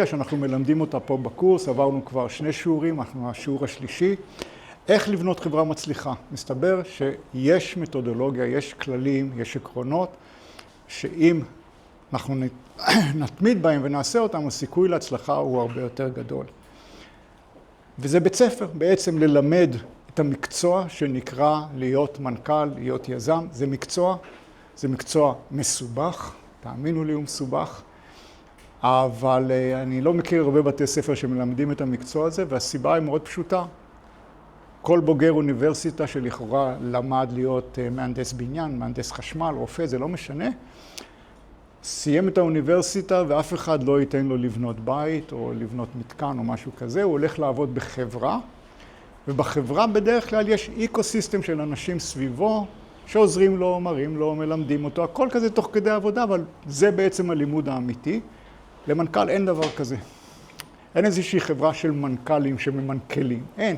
שאנחנו מלמדים אותה פה בקורס, עברנו כבר 2 שיעורים, אנחנו השיעור השלישי. איך לבנות חברה מצליחה? מסתבר שיש מתודולוגיה, יש כללים, יש עקרונות, שאם אנחנו נתמיד בהם ונעשה אותם, הסיכוי להצלחה הוא הרבה יותר גדול. וזה בית ספר, בעצם ללמד את המקצוע שנקרא להיות מנכ"ל, להיות יזם. זה מקצוע מסובך, תאמינו לי הוא מסובך, אבל אני לא מכיר הרבה בתי ספר שמלמדים את המקצוע הזה, והסיבה היא מאוד פשוטה. כל בוגר אוניברסיטה שלכאורה למד להיות מהנדס בניין, מהנדס חשמל, רופא, זה לא משנה, סיים את האוניברסיטה ואף אחד לא ייתן לו לבנות בית או לבנות מתקן או משהו כזה, הוא הולך לעבוד בחברה, ובחברה בדרך כלל יש אקוסיסטם של אנשים סביבו, שעוזרים לו, מראים לו, מלמדים אותו, הכל כזה תוך כדי עבודה, אבל זה בעצם הלימוד האמיתי. למנכ"ל אין דבר כזה. אין איזושהי חברה של מנכ"לים שממנכ"לים, אין.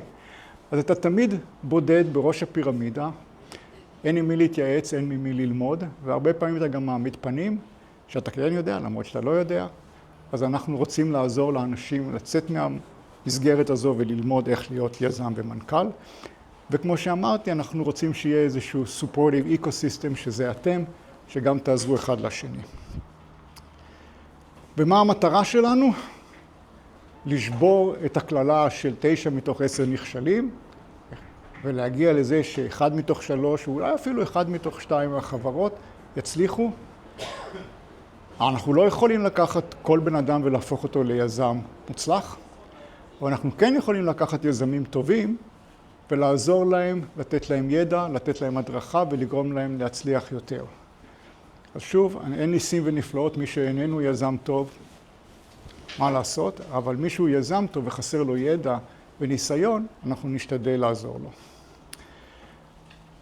אז אתה תמיד בודד בראש הפירמידה, אין עם מי להתייעץ, אין ממי ללמוד, והרבה פעמים אתה גם מעמיד פנים, שאתה כן יודע, למרות שאתה לא יודע, אז אנחנו רוצים לעזור לאנשים לצאת מהמסגרת הזו וללמוד איך להיות יזם ומנכ"ל. וכמו שאמרתי, אנחנו רוצים שיהיה איזשהו supportive ecosystem, שזה אתם, שגם תעזרו אחד לשני. ומה המטרה שלנו? לשבור את הכללה של 9 מתוך 10 נכשלים, ולהגיע לזה ש1 מתוך 3, ואולי אפילו 1 מתוך 2 מהחברות יצליחו. אנחנו לא יכולים לקחת כל בן אדם ולהפוך אותו ליזם מוצלח, אבל אנחנו כן יכולים לקחת יזמים טובים ולעזור להם, לתת להם ידע, לתת להם הדרכה ולגרום להם להצליח יותר. אז שוב, אין ניסים ונפלאות, מי שאיננו יזם טוב, מה לעשות? אבל מי שהוא יזם טוב וחסר לו ידע וניסיון, אנחנו נשתדל לעזור לו.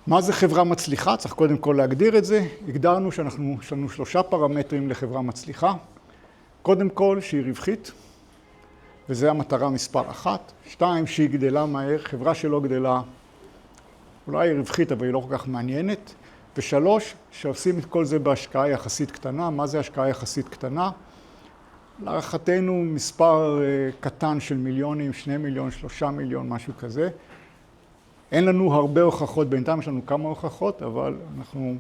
מה זה חברה מצליחה? צריך קודם כל להגדיר את זה. הגדרנו יש לנו 3 פרמטרים לחברה מצליחה. קודם כל שהיא רווחית, וזה המטרה מספר 1. 2, שהיא גדלה מהר, חברה שלא גדלה, אולי היא רווחית אבל היא לא כל כך מעניינת. ו3, שעושים את כל זה בהשקעה יחסית קטנה. מה זה השקעה יחסית קטנה? להערכתנו מספר קטן של מיליונים, 2 מיליון, 3 מיליון, משהו כזה. אין לנו הרבה הוכחות, בינתיים יש לנו כמה הוכחות, אבל אנחנו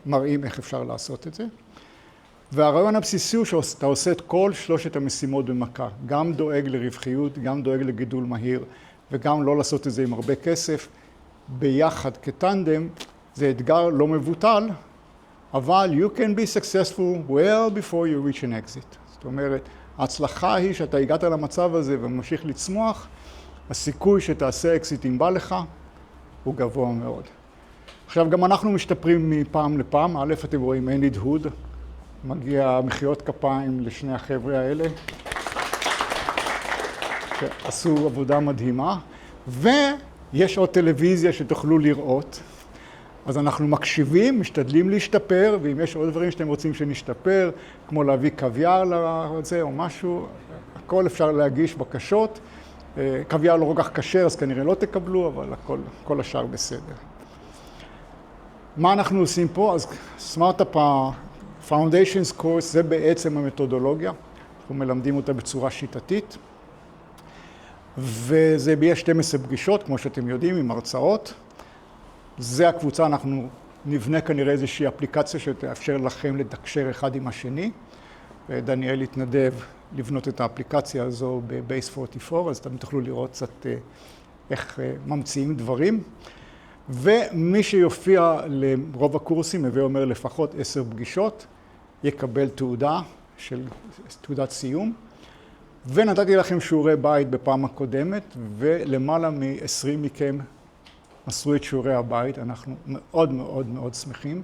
מראים איך אפשר לעשות את זה. והרעיון הבסיסי הוא שאתה עושה את כל 3 המשימות במכה. גם דואג לרווחיות, גם דואג לגידול מהיר, וגם לא לעשות את זה עם הרבה כסף. ביחד כטנדם, זה אתגר לא מבוטל, אבל you can be successful well before you reach an exit. זאת אומרת, ההצלחה היא שאתה הגעת למצב הזה וממשיך לצמוח, הסיכוי שתעשה אקזיט אם בא לך הוא גבוה מאוד. עכשיו, גם אנחנו משתפרים מפעם לפעם. א', אתם רואים, אין הדהוד, מגיע מחיאות כפיים לשני החבר'ה האלה, שעשו עבודה מדהימה, ויש עוד טלוויזיה שתוכלו לראות. אז אנחנו מקשיבים, משתדלים להשתפר, ואם יש עוד דברים שאתם רוצים שנשתפר, כמו להביא קוויאר לזה או משהו, הכל אפשר להגיש בקשות. קוויאר לא כל כך קשר, אז כנראה לא תקבלו, אבל כל השאר בסדר. מה אנחנו עושים פה? אז סמארט-אפ Foundations Course זה בעצם המתודולוגיה. אנחנו מלמדים אותה בצורה שיטתית. וזה יהיה 12 פגישות, כמו שאתם יודעים, עם הרצאות. זה הקבוצה, אנחנו נבנה כנראה איזושהי אפליקציה שתאפשר לכם לתקשר אחד עם השני. דניאל התנדב לבנות את האפליקציה הזו ב-Base 44, אז אתם תוכלו לראות קצת איך ממציאים דברים. ומי שיופיע לרוב הקורסים, הווה אומר לפחות 10 פגישות, יקבל תעודת סיום. ונתתי לכם שיעורי בית בפעם הקודמת, ולמעלה מ-20 מכם מסרו את שיעורי הבית. אנחנו מאוד מאוד מאוד שמחים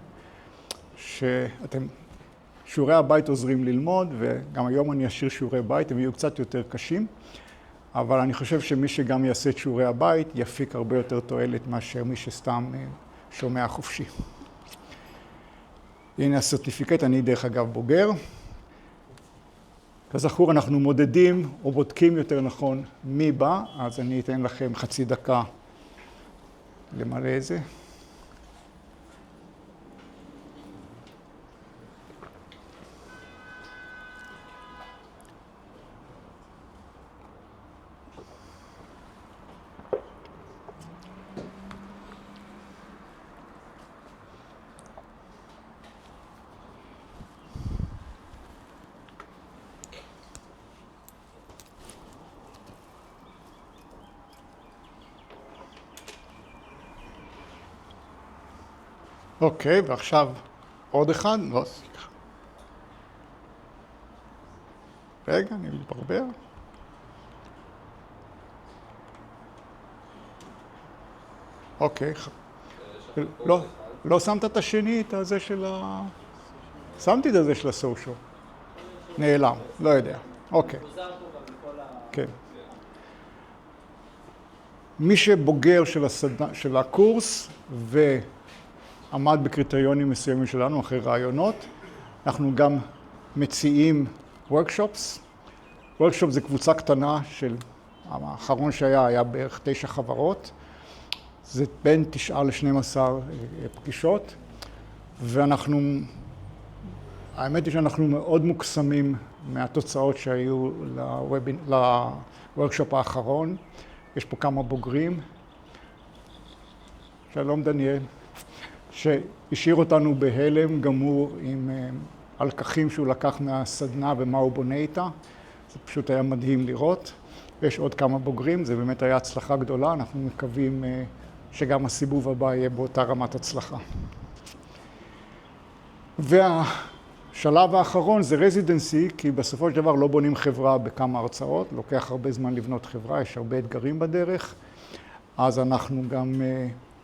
שיעורי הבית עוזרים ללמוד, וגם היום אני אשאיר שיעורי בית, הם יהיו קצת יותר קשים, אבל אני חושב שמי שגם יעשה את שיעורי הבית יפיק הרבה יותר תועלת מאשר מי שסתם שומע חופשי. הנה הסרטיפיקט, אני דרך אגב בוגר. כזכור, אנחנו מודדים או בודקים יותר נכון מי בא, אז אני אתן לכם חצי דקה למלא את זה. אוקיי, ועכשיו עוד אחד, לא, סליחה. רגע, אני מתברבר. אוקיי, לא שמת את השני, את הזה של ה... שמתי את הזה של הסושיאל. נעלם, לא יודע. אוקיי. כן. מי שבוגר של הקורס ועמד בקריטריונים מסוימים שלנו אחרי רעיונות, אנחנו גם מציעים workshops. workshop זה קבוצה קטנה של, האחרון היה בערך 9 חברות. זה בין 9 ל-12 פגישות, ואנחנו, האמת היא שאנחנו מאוד מוקסמים מהתוצאות שהיו לוורקשופ האחרון. יש פה כמה בוגרים. שלום דניאל, שהשאיר אותנו בהלם גמור עם הלקחים שהוא לקח מהסדנה ומה הוא בונה איתה. זה פשוט היה מדהים לראות. יש עוד כמה בוגרים, זה באמת היה הצלחה גדולה, אנחנו מקווים שגם הסיבוב הבא יהיה באותה רמת הצלחה. והשלב האחרון זה רזידנסי, כי בסופו של דבר לא בונים חברה בכמה הרצאות, לוקח הרבה זמן לבנות חברה, יש הרבה אתגרים בדרך. אז אנחנו גם,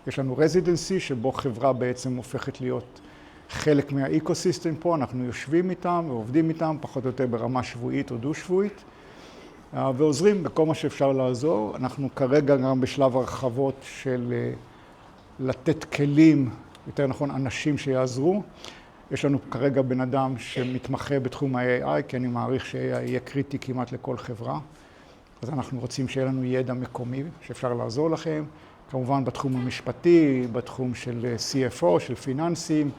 יש לנו רזידנסי, שבו חברה בעצם הופכת להיות חלק מהאקוסיסטם פה, אנחנו יושבים איתם ועובדים איתם, פחות או יותר ברמה שבועית או דו-שבועית, ועוזרים בכל מה שאפשר לעזור. אנחנו כרגע גם בשלב הרחבות של לתת כלים, יותר נכון אנשים שיעזרו. יש לנו כרגע בן אדם שמתמחה בתחום ה-AI, כי אני מעריך ש-AI יהיה קריטי כמעט לכל חברה. אז אנחנו רוצים שיהיה לנו ידע מקומי שאפשר לעזור לכם. כמובן בתחום המשפטי, בתחום של CFO, של פיננסים.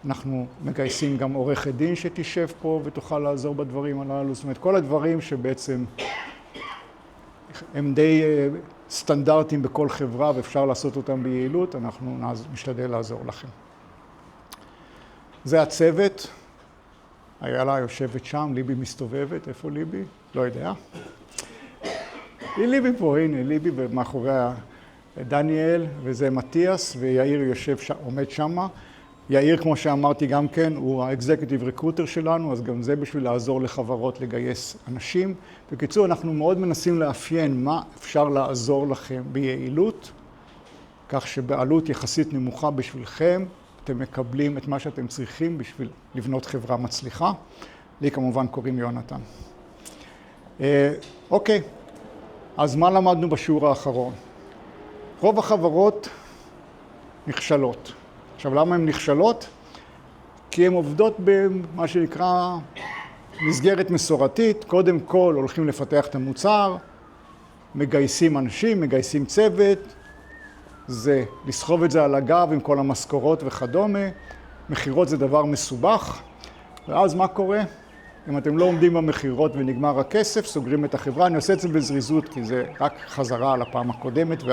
אנחנו מגייסים גם עורכת דין שתשב פה ותוכל לעזור בדברים הללו. זאת אומרת, כל הדברים שבעצם הם די סטנדרטיים בכל חברה ואפשר לעשות אותם ביעילות, אנחנו נשתדל לעזור לכם. זה הצוות. איילה יושבת שם, ליבי מסתובבת. איפה ליבי? לא יודע. ליבי פה, הנה, ליבי ומאחוריה דניאל, וזה מתיאס, ויאיר יושב שם, עומד שמה. יאיר, כמו שאמרתי גם כן, הוא האקזקטיב ריקרוטר שלנו, אז גם זה בשביל לעזור לחברות לגייס אנשים. בקיצור, אנחנו מאוד מנסים לאפיין מה אפשר לעזור לכם ביעילות, כך שבעלות יחסית נמוכה בשבילכם, אתם מקבלים את מה שאתם צריכים בשביל לבנות חברה מצליחה. לי כמובן קוראים יונתן. אוקיי, אז מה למדנו בשיעור האחרון? רוב החברות נכשלות. עכשיו, למה הן נכשלות? כי הן עובדות במה שנקרא מסגרת מסורתית. קודם כל הולכים לפתח את המוצר, מגייסים אנשים, מגייסים צוות, זה לסחוב את זה על הגב עם כל המשכורות וכדומה. מחירות זה דבר מסובך, ואז מה קורה? אם אתם לא עומדים במחירות ונגמר הכסף, סוגרים את החברה. אני עושה את זה בזריזות, כי זה רק חזרה על הפעם הקודמת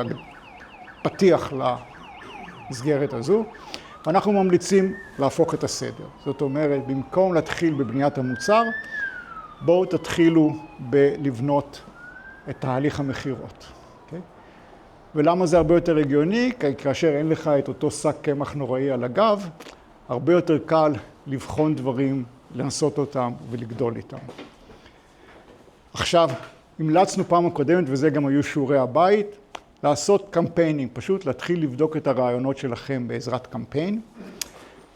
והפתיח למסגרת הזו. ואנחנו ממליצים להפוך את הסדר. זאת אומרת, במקום להתחיל בבניית המוצר, בואו תתחילו בלבנות את תהליך המחירות. Okay? ולמה זה הרבה יותר הגיוני? כי כאשר אין לך את אותו שק קמח נוראי על הגב, הרבה יותר קל לבחון דברים, לנסות אותם ולגדול איתם. עכשיו, המלצנו פעם הקודמת, וזה גם היו שיעורי הבית, לעשות קמפיינים, פשוט להתחיל לבדוק את הרעיונות שלכם בעזרת קמפיין,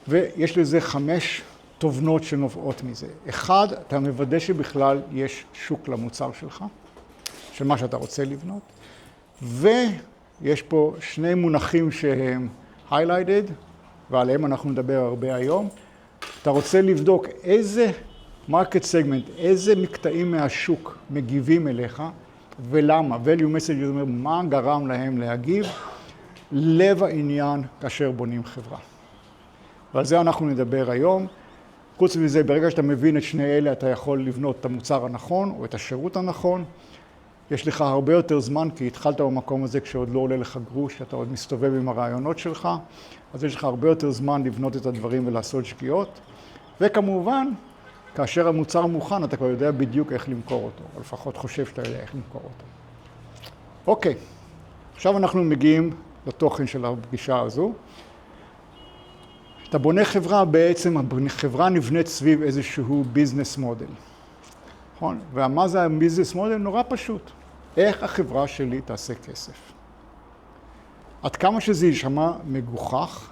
ויש לזה 5 תובנות שנובעות מזה. 1, אתה מוודא שבכלל יש שוק למוצר שלך, של מה שאתה רוצה לבנות, ויש פה 2 מונחים שהם highlighted, ועליהם אנחנו נדבר הרבה היום. אתה רוצה לבדוק איזה market segment, איזה מקטעים מהשוק מגיבים אליך, ולמה? value message זאת אומרת, מה גרם להם להגיב? לב העניין כאשר בונים חברה. ועל זה אנחנו נדבר היום. חוץ מזה, ברגע שאתה מבין את שני אלה, אתה יכול לבנות את המוצר הנכון או את השירות הנכון. יש לך הרבה יותר זמן, כי התחלת במקום הזה כשעוד לא עולה לך גרוש, אתה עוד מסתובב עם הרעיונות שלך, אז יש לך הרבה יותר זמן לבנות את הדברים ולעשות שגיאות. וכמובן, כאשר המוצר מוכן, אתה כבר יודע בדיוק איך למכור אותו, או לפחות חושב שאתה יודע איך למכור אותו. אוקיי, עכשיו אנחנו מגיעים לתוכן של הפגישה הזו. אתה בונה חברה, בעצם החברה נבנית סביב איזשהו ביזנס מודל. נכון? ומה זה הביזנס מודל? נורא פשוט. איך החברה שלי תעשה כסף? עד כמה שזה יישמע מגוחך,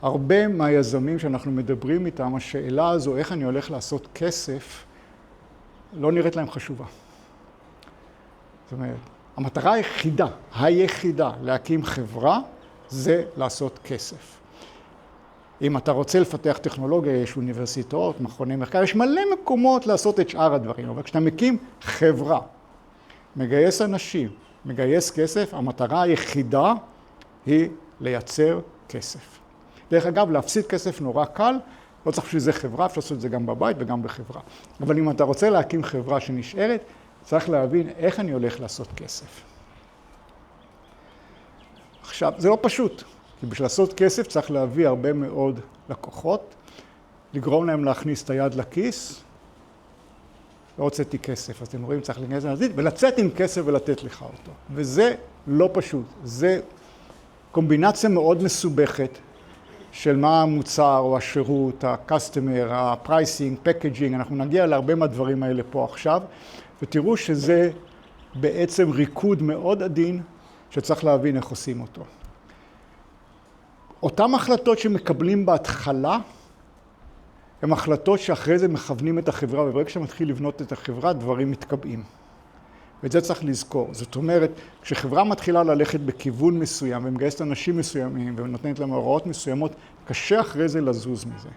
הרבה מהיזמים שאנחנו מדברים איתם, השאלה הזו, איך אני הולך לעשות כסף, לא נראית להם חשובה. זאת אומרת, המטרה היחידה להקים חברה, זה לעשות כסף. אם אתה רוצה לפתח טכנולוגיה, יש אוניברסיטאות, מכוני מחקר, יש מלא מקומות לעשות את שאר הדברים, אבל כשאתה מקים חברה, מגייס אנשים, מגייס כסף, המטרה היחידה היא לייצר כסף. דרך אגב, להפסיד כסף נורא קל, לא צריך שזה חברה, אפשר לעשות את זה גם בבית וגם בחברה. אבל אם אתה רוצה להקים חברה שנשארת, צריך להבין איך אני הולך לעשות כסף. עכשיו, זה לא פשוט, כי בשביל לעשות כסף צריך להביא הרבה מאוד לקוחות, לגרום להם להכניס את היד לכיס, לא הוצאתי כסף, אז אתם רואים, צריך להיכנס לנזית, ולצאת עם כסף ולתת לך אותו. וזה לא פשוט, זה קומבינציה מאוד מסובכת של מה המוצר או השירות, ה-customer, ה-pricing, packaging, אנחנו נגיע להרבה מהדברים האלה פה עכשיו, ותראו שזה בעצם ריקוד מאוד עדין, שצריך להבין איך עושים אותו. אותן החלטות שמקבלים בהתחלה, הן החלטות שאחרי זה מכוונים את החברה, וברגע שמתחיל לבנות את החברה, דברים מתקבעים. ואת זה צריך לזכור. זאת אומרת, כשחברה מתחילה ללכת בכיוון מסוים, ומגייסת אנשים מסוימים, ונותנת להם הוראות מסוימות, קשה אחרי זה לזוז מזה.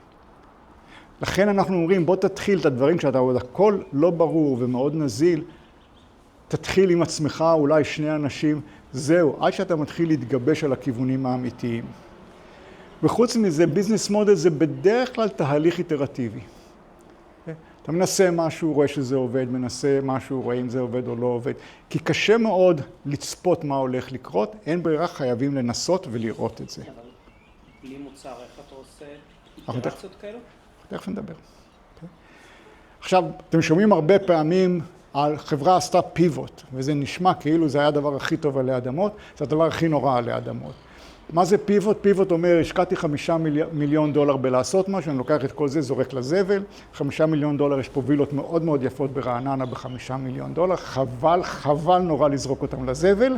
לכן אנחנו אומרים, בוא תתחיל את הדברים, כשאתה עוד הכל לא ברור ומאוד נזיל, תתחיל עם עצמך, אולי שני אנשים, זהו, עד שאתה מתחיל להתגבש על הכיוונים האמיתיים. וחוץ מזה, ביזנס מודל זה בדרך כלל תהליך איטרטיבי. אתה מנסה משהו, רואה שזה עובד, מנסה משהו, רואה אם זה עובד או לא עובד. כי קשה מאוד לצפות מה הולך לקרות, אין ברירה, חייבים לנסות ולראות את זה. אבל בלי מוצר, איך אתה עושה איטרציות כאלו? תכף נדבר. עכשיו, אתם שומעים הרבה פעמים על חברה עשתה פיבוט, וזה נשמע כאילו זה היה הדבר הכי טוב עלי אדמות, זה הדבר הכי נורא עלי אדמות. מה זה פיבוט? פיבוט אומר, השקעתי 5 מיליון דולר בלעשות משהו, אני לוקח את כל זה, זורק לזבל, 5 מיליון דולר, יש פה וילות מאוד מאוד יפות ברעננה ב5 מיליון דולר, חבל נורא לזרוק אותם לזבל,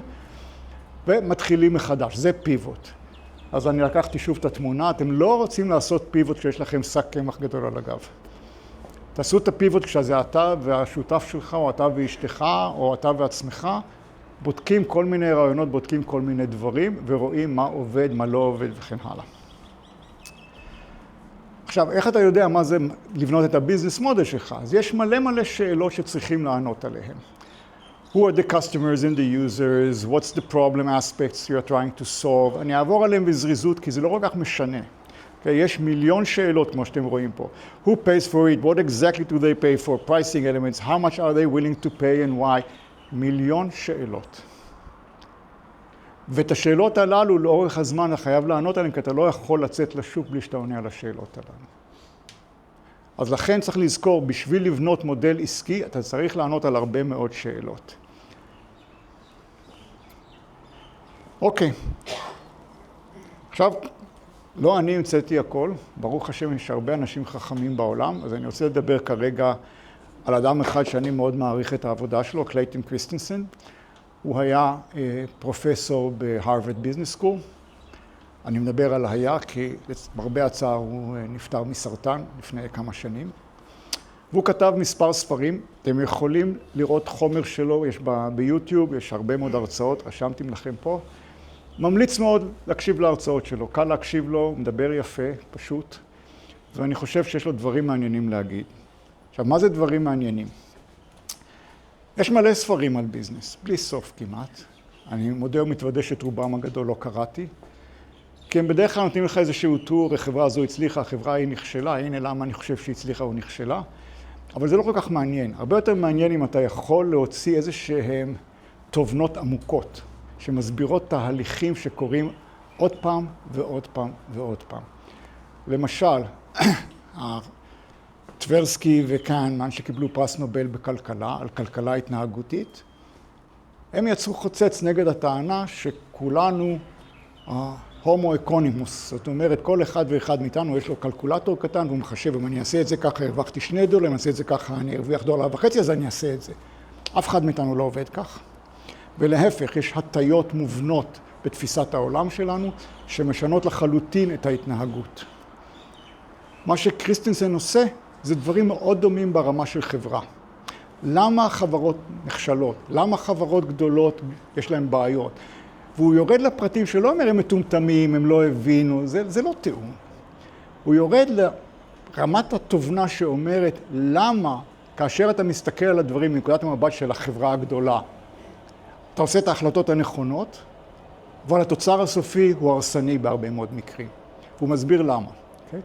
ומתחילים מחדש, זה פיבוט. אז אני לקחתי שוב את התמונה, אתם לא רוצים לעשות פיבוט כשיש לכם שק קמח גדול על הגב. תעשו את הפיבוט כשזה אתה והשותף שלך, או אתה ואשתך, או אתה ועצמך, בודקים כל מיני רעיונות, בודקים כל מיני דברים, ורואים מה עובד, מה לא עובד וכן הלאה. עכשיו, איך אתה יודע מה זה לבנות את הביזנס מודל שלך? אז יש מלא שאלות שצריכים לענות עליהן. Who are the customers and the users? What's the problem aspects you're trying to solve? אני אעבור עליהם בזריזות, כי זה לא כל כך משנה. Okay, יש מיליון שאלות, כמו שאתם רואים פה. Who pays for it? What exactly do they pay for? Pricing elements? How much are they willing to pay and why? מיליון שאלות. ואת השאלות הללו לאורך הזמן אתה חייב לענות עליהן, כי אתה לא יכול לצאת לשוק בלי שאתה עונה על השאלות הללו. אז לכן צריך לזכור, בשביל לבנות מודל עסקי, אתה צריך לענות על הרבה מאוד שאלות. אוקיי. עכשיו, לא אני המצאתי הכל, ברוך השם יש הרבה אנשים חכמים בעולם, אז אני רוצה לדבר כרגע על אדם אחד שאני מאוד מעריך את העבודה שלו, קלייטון קריסטנסן. הוא היה פרופסור בהרווארד ביזנס סקול. אני מדבר על היה כי למרבה הצער הוא נפטר מסרטן לפני כמה שנים. והוא כתב מספר ספרים, אתם יכולים לראות חומר שלו, יש ביוטיוב, יש הרבה מאוד הרצאות, רשמתי לכם פה. ממליץ מאוד להקשיב להרצאות שלו, קל להקשיב לו, מדבר יפה, פשוט, ואני חושב שיש לו דברים מעניינים להגיד. עכשיו, מה זה דברים מעניינים? יש מלא ספרים על ביזנס, בלי סוף כמעט. אני מודה ומתוודה שאת רובם הגדול לא קראתי, כי הם בדרך כלל נותנים לך איזשהו טור, החברה הזו הצליחה, החברה היא נכשלה, הנה למה אני חושב שהיא הצליחה או נכשלה, אבל זה לא כל כך מעניין. הרבה יותר מעניין אם אתה יכול להוציא איזשהם תובנות עמוקות, שמסבירות תהליכים שקורים עוד פעם ועוד פעם ועוד פעם. למשל, טברסקי וקהנמן שקיבלו פרס נובל בכלכלה, על כלכלה התנהגותית, הם יצרו חוצץ נגד הטענה שכולנו הומו אקונימוס. זאת אומרת, כל אחד ואחד מאיתנו יש לו קלקולטור קטן, והוא מחשב, אם אני אעשה את זה ככה, הרווחתי $2, אם אני אעשה את זה ככה, אני ארוויח $1.50, אז אני אעשה את זה. אף אחד מאיתנו לא עובד כך. ולהפך, יש הטיות מובנות בתפיסת העולם שלנו, שמשנות לחלוטין את ההתנהגות. מה שקריסטנסן עושה, זה דברים מאוד דומים ברמה של חברה. למה חברות נכשלות? למה חברות גדולות יש להן בעיות? והוא יורד לפרטים שלא אומר הם מטומטמים, הם לא הבינו, זה לא תיאום. הוא יורד לרמת התובנה שאומרת למה כאשר אתה מסתכל על הדברים מנקודת המבט של החברה הגדולה, אתה עושה את ההחלטות הנכונות, אבל התוצר הסופי הוא הרסני בהרבה מאוד מקרים. והוא מסביר למה. Okay?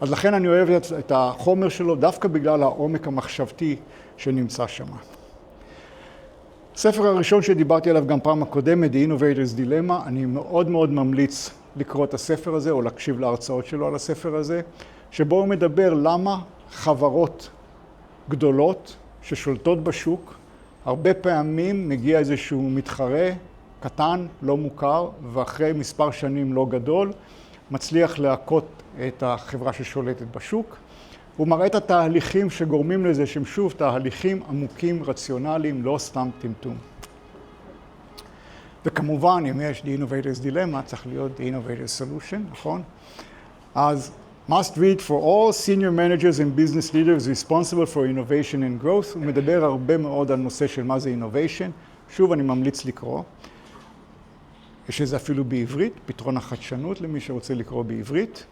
אז לכן אני אוהב את החומר שלו דווקא בגלל העומק המחשבתי שנמצא שם. הספר הראשון שדיברתי עליו גם פעם הקודמת, The Innovator's Dilemma, אני מאוד מאוד ממליץ לקרוא את הספר הזה או להקשיב להרצאות שלו על הספר הזה, שבו הוא מדבר למה חברות גדולות ששולטות בשוק, הרבה פעמים מגיע איזשהו מתחרה קטן, לא מוכר, ואחרי מספר שנים לא גדול, מצליח להכות את החברה ששולטת בשוק. הוא מראה את התהליכים שגורמים לזה, שהם שוב תהליכים עמוקים, רציונליים, לא סתם טמטום. וכמובן, אם יש The Innovator's Dilemma, צריך להיות The Innovator's Solution, נכון? אז must read for all senior managers and business leaders responsible for innovation and growth. הוא מדבר הרבה מאוד על נושא של מה זה innovation. שוב, אני ממליץ לקרוא. יש איזה אפילו בעברית, פתרון החדשנות למי שרוצה לקרוא בעברית.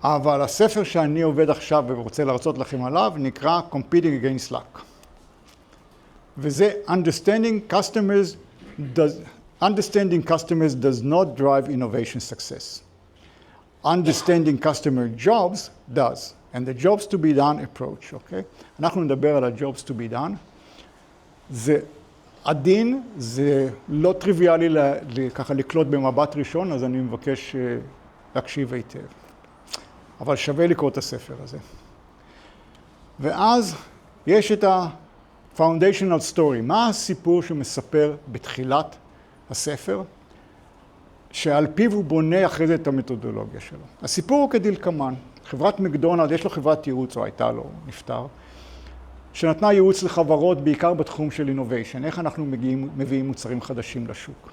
אבל הספר שאני עובד עכשיו ורוצה להרצות לכם עליו נקרא Competing Against Luck. וזה Understanding customers does not drive innovation success. Understanding customer jobs does. And the jobs to be done approach, אוקיי? אנחנו נדבר על ה-jobs to be done. זה עדין, זה לא טריוויאלי ככה לקלוט במבט ראשון, אז אני מבקש להקשיב היטב. אבל שווה לקרוא את הספר הזה. ואז יש את ה-foundational story. מה הסיפור שמספר בתחילת הספר, שעל פיו הוא בונה אחרי זה את המתודולוגיה שלו. הסיפור הוא כדלקמן. חברת מקדונלד, יש לו חברת ייעוץ, או הייתה לו, נפטר, שנתנה ייעוץ לחברות בעיקר בתחום של innovation, איך אנחנו מביאים מוצרים חדשים לשוק.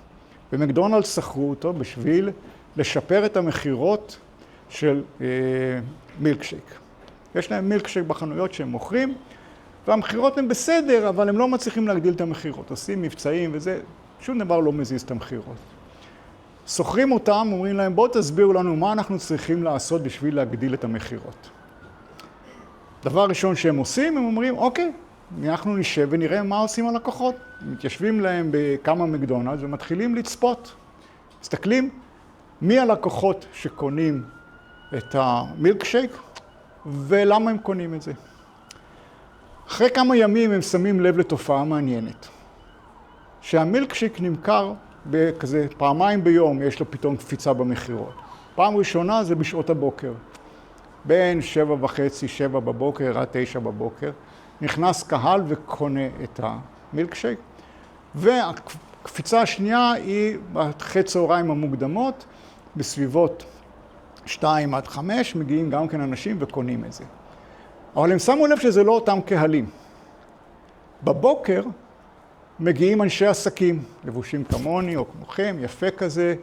ומקדונלד שכרו אותו בשביל לשפר את המחירות של מילקשייק. יש להם מילקשייק בחנויות שהם מוכרים, והמחירות הן בסדר, אבל הם לא מצליחים להגדיל את המחירות. עושים מבצעים וזה, שום דבר לא מזיז את המחירות. סוחרים אותם, אומרים להם, בואו תסבירו לנו מה אנחנו צריכים לעשות בשביל להגדיל את המחירות. דבר ראשון שהם עושים, הם אומרים, אוקיי, אנחנו נשב ונראה מה עושים הלקוחות. מתיישבים להם בכמה מקדונלדס ומתחילים לצפות. מסתכלים מי הלקוחות שקונים את המילקשייק ולמה הם קונים את זה. אחרי כמה ימים הם שמים לב לתופעה מעניינת. שהמילקשייק נמכר בכזה פעמיים ביום, יש לו פתאום קפיצה במחירות. פעם ראשונה זה בשעות הבוקר. בין 7:30, 7 בבוקר עד 9 בבוקר, נכנס קהל וקונה את המילקשייק, והקפיצה השנייה היא אחרי צהריים המוקדמות, בסביבות 2 עד 5, מגיעים גם כן אנשים וקונים את זה. אבל הם שמו לב שזה לא אותם קהלים. בבוקר מגיעים אנשי עסקים, לבושים כמוני או כמוכם, יפה כזה,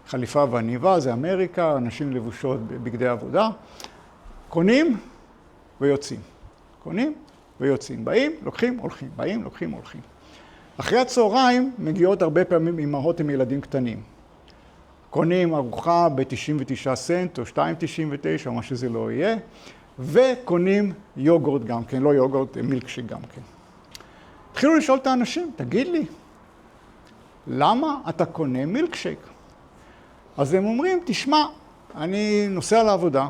חליפה ועניבה, זה אמריקה, אנשים לבושות בבגדי עבודה. קונים ויוצאים. קונים ויוצאים. באים, לוקחים, הולכים. באים, לוקחים, הולכים. אחרי הצהריים מגיעות הרבה פעמים אמהות עם ילדים קטנים. קונים ארוחה ב-99 סנט או 2.99 או מה שזה לא יהיה, וקונים יוגורט גם כן, לא יוגורט, מילקשייק גם כן. התחילו לשאול את האנשים, תגיד לי, למה אתה קונה מילקשייק? אז הם אומרים, תשמע, אני נוסע לעבודה,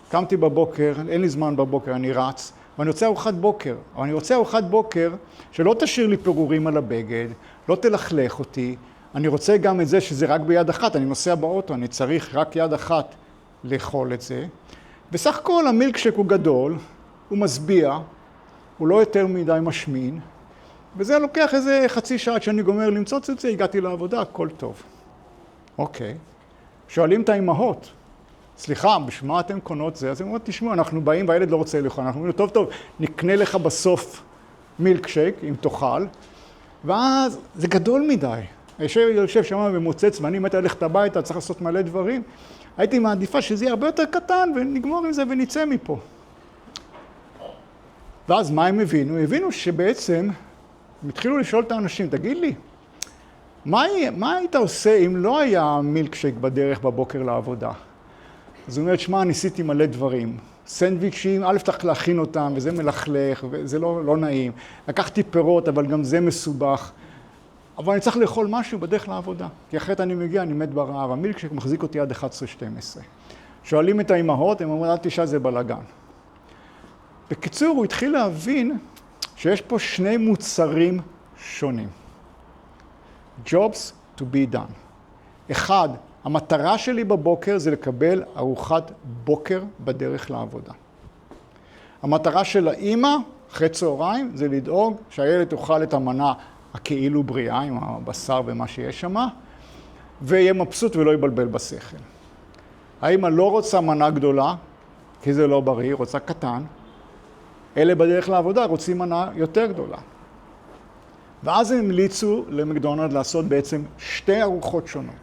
קמתי בבוקר, אין לי זמן בבוקר, אני רץ, ואני רוצה ארוחת בוקר. אבל אני רוצה ארוחת בוקר שלא תשאיר לי פירורים על הבגד, לא תלכלך אותי, אני רוצה גם את זה שזה רק ביד אחת, אני נוסע באוטו, אני צריך רק יד אחת לאכול את זה. בסך הכל המילקשייק הוא גדול, הוא משביע, הוא לא יותר מדי משמין, וזה לוקח איזה חצי שעה שאני גומר למצוא את זה, הגעתי לעבודה, הכל טוב. אוקיי. שואלים את האימהות, סליחה, בשביל מה אתם קונות זה? אז הם אומרים, תשמעו, אנחנו באים והילד לא רוצה לאכול. אנחנו אומרים, טוב, נקנה לך בסוף מילקשייק, אם תאכל, ואז זה גדול מדי. יושב שם ומוצץ, ואני מת ללכת הביתה, צריך לעשות מלא דברים. הייתי מעדיפה שזה יהיה הרבה יותר קטן, ונגמור עם זה ונצא מפה. ואז מה הם הבינו? הם הבינו שבעצם, הם התחילו לשאול את האנשים, תגיד לי, מה היית עושה אם לא היה מילקשייק בדרך בבוקר לעבודה? אז הוא אומר, שמע, ניסיתי מלא דברים. סנדוויצ'ים, א' צריך להכין אותם, וזה מלכלך, וזה לא נעים. לקחתי פירות, אבל גם זה מסובך. אבל אני צריך לאכול משהו בדרך לעבודה. כי אחרת אני מגיע, אני מת ברעב. המילקשייק מחזיק אותי עד 11-12. שואלים את האימהות, הם אומרים, אל תשאל, זה בלגן. בקיצור, הוא התחיל להבין שיש פה שני מוצרים שונים. Jobs to be done. אחד, המטרה שלי בבוקר זה לקבל ארוחת בוקר בדרך לעבודה. המטרה של האמא, אחרי צהריים, זה לדאוג שהילד יאכל את המנה הכאילו בריאה, עם הבשר ומה שיש שם, ויהיה מבסוט ולא יבלבל בשכל. האמא לא רוצה מנה גדולה, כי זה לא בריא, רוצה קטן. אלה בדרך לעבודה רוצים מנה יותר גדולה. ואז הם המליצו למקדונלד לעשות בעצם שתי ארוחות שונות.